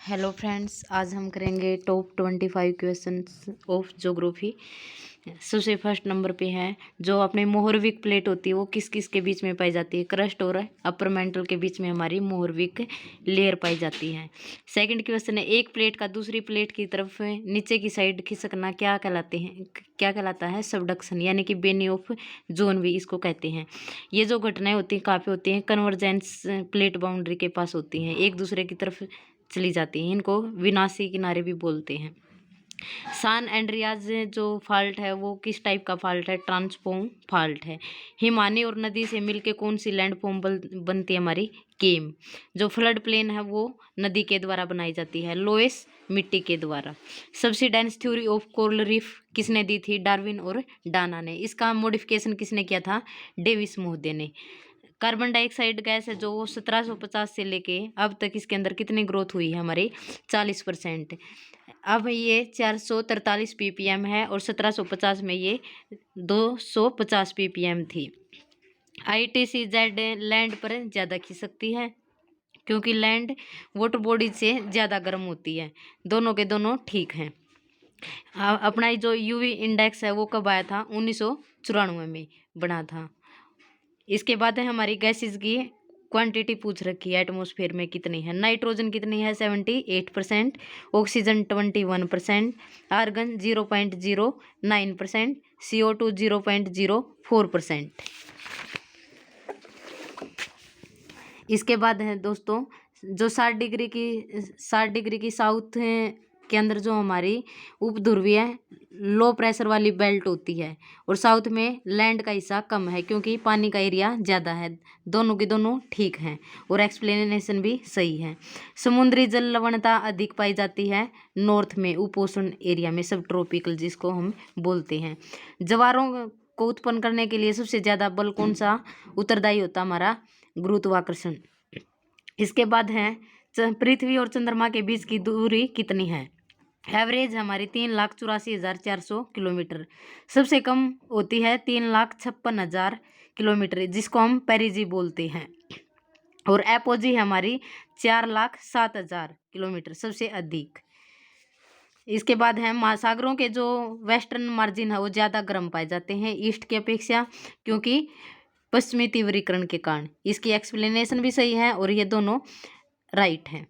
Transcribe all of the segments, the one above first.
Hello friends, आज हम करेंगे टॉप 25 क्वेश्चंस ऑफ ज्योग्राफी। सबसे फर्स्ट नंबर पे है जो अपने मोहरविक प्लेट होती है वो किस किस के बीच में पाई जाती है। क्रस्ट और अपर मेंटल के बीच में हमारी मोहरविक लेयर पाई जाती है। सेकंड क्वेश्चन है एक प्लेट का दूसरी प्लेट की तरफ नीचे की साइड खिसकना क्या कहलाता है सबडक्शन, यानी कि बेनी ऑफ जोन भी इसको कहते हैं। ये जो घटनाएं होती हैं कहाँ पे होती हैं, कन्वर्जेंस प्लेट बाउंड्री के पास होती हैं, एक दूसरे की तरफ चली जाती हैं। इनको विनाशी किनारे भी बोलते हैं। सान एंड्रियाज जो फॉल्ट है वो किस टाइप का फॉल्ट है, ट्रांसफॉर्म फॉल्ट है। हिमानी और नदी से मिलके कौन सी लैंडफॉर्म बनती है हमारी, केम। जो फ्लड प्लेन है वो नदी के द्वारा बनाई जाती है, लोएस मिट्टी के द्वारा। सबसे dense theory of coral reef किसने दी थी, डार्विन और डाना ने। इसका मॉडिफिकेशन किसने किया था, डेविस महोदय ने। कार्बन डाइऑक्साइड गैस है जो 1750 से लेके अब तक इसके अंदर कितनी ग्रोथ हुई है हमारी, 40%। अब ये 443 ppm है और 1750 में ये 250 ppm थी। ITCZ लैंड पर ज़्यादा खिसकती है क्योंकि लैंड वाटर बॉडी से ज़्यादा गर्म होती है। दोनों के दोनों ठीक हैं। अपना ये जो यूवी इंडेक्स है वो कब आया था, 1994 में बना था। इसके बाद है हमारी गैसेस की क्वांटिटी पूछ रखी है, एटमॉस्फेयर में कितनी है। नाइट्रोजन कितनी है, 78%, ऑक्सीजन 21%, आर्गन 0.09%, CO2 0.04%। इसके बाद है दोस्तों जो 60 डिग्री की साउथ के अंदर जो हमारी उपध्रुवीय लो प्रेशर वाली बेल्ट होती है और साउथ में लैंड का हिस्सा कम है क्योंकि पानी का एरिया ज़्यादा है। दोनों के दोनों ठीक हैं और एक्सप्लेनेशन भी सही है। समुद्री जल लवणता अधिक पाई जाती है नॉर्थ में, उपोष्ण एरिया में, सब ट्रॉपिकल जिसको हम बोलते हैं। जवारों को उत्पन्न करने के लिए सबसे ज़्यादा बल कौन सा उत्तरदायी होता, हमारा गुरुत्वाकर्षण। इसके बाद है पृथ्वी और चंद्रमा के बीच की दूरी कितनी है। एवरेज हमारी 3,84,400 किलोमीटर। सबसे कम होती है 3,56,000 किलोमीटर जिसको हम पेरिजी बोलते हैं। और एपोजी हमारी 4,07,000 किलोमीटर सबसे अधिक। इसके बाद है महासागरों के जो वेस्टर्न मार्जिन है वो ज़्यादा गर्म पाए जाते हैं ईस्ट की अपेक्षा क्योंकि पश्चिमी तीव्रीकरण के कारण। इसकी एक्सप्लेनेशन भी सही है और ये दोनों राइट हैं।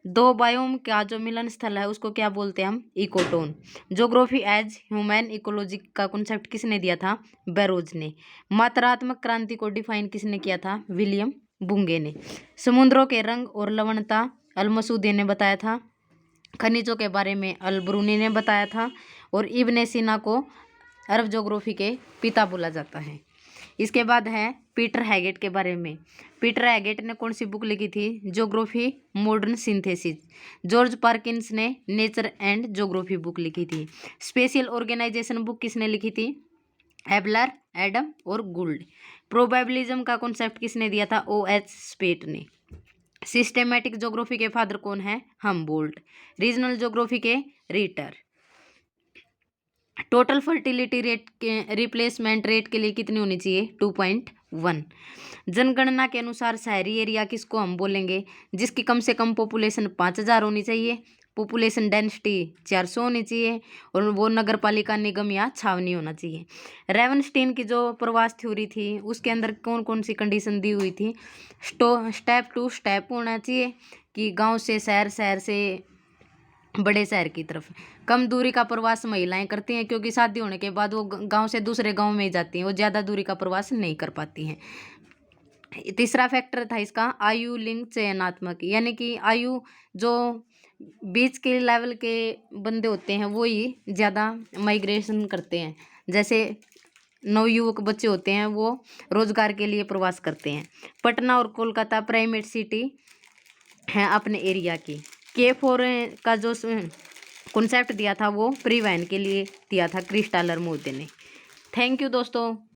दो बायोम का जो मिलन स्थल है उसको क्या बोलते हैं हम, ecotone. Geography as human ecology का कॉन्सेप्ट किसने दिया था, बैरोज ने। मात्रात्मक क्रांति को डिफाइन किसने किया था, विलियम बुंगे ने। समुद्रों के रंग और लवणता अल-मसूदी ने बताया था। खनिजों के बारे में अल-ब्रूनी ने बताया था। और इब्ने सीना को अरब ज्योग्राफी के पिता बोला जाता है। इसके बाद है पीटर हैगेट के बारे में। पीटर हैगेट ने कौन सी बुक लिखी थी, ज्योग्राफी मॉडर्न सिंथेसिस। जॉर्ज पार्किंस ने नेचर एंड ज्योग्राफी बुक लिखी थी। स्पेशल ऑर्गेनाइजेशन बुक किसने लिखी थी, एबलर, एडम और गुल्ड। प्रोबेबिलिज्म का कॉन्सेप्ट किसने दिया था, OH स्पेट ने। सिस्टेमेटिक ज्योग्राफी के फादर कौन है, हमबोल्ट। रीजनल ज्योग्राफी के रीटर। टोटल फर्टिलिटी रेट के रिप्लेसमेंट रेट के लिए कितनी होनी चाहिए, 2.1। जनगणना के अनुसार शहरी एरिया किसको हम बोलेंगे, जिसकी कम से कम पॉपुलेशन 5,000 होनी चाहिए, पॉपुलेशन डेंसिटी 400 होनी चाहिए और वो नगर पालिका निगम या छावनी होना चाहिए। रेवनस्टीन की जो प्रवास थ्योरी थी उसके अंदर कौन कौन सी कंडीशन दी हुई थी, स्टेप टू स्टेप होना चाहिए कि गांव से शहर, शहर से बड़े शहर की तरफ। कम दूरी का प्रवास महिलाएं करती हैं क्योंकि शादी होने के बाद वो गांव से दूसरे गांव में जाती हैं, वो ज़्यादा दूरी का प्रवास नहीं कर पाती हैं। तीसरा फैक्टर था इसका आयु लिंग चयनात्मक, यानी कि आयु जो बीच के लेवल के बंदे होते हैं वो ही ज़्यादा माइग्रेशन करते हैं। जैसे नवयुवक बच्चे होते हैं वो रोजगार के लिए प्रवास करते हैं। पटना और कोलकाता प्राइमेट सिटी हैं अपने एरिया की। K4 का जो कॉन्सेप्ट दिया था वो परिवहन के लिए दिया था क्रिस्टालर मोदी ने। थैंक यू दोस्तों।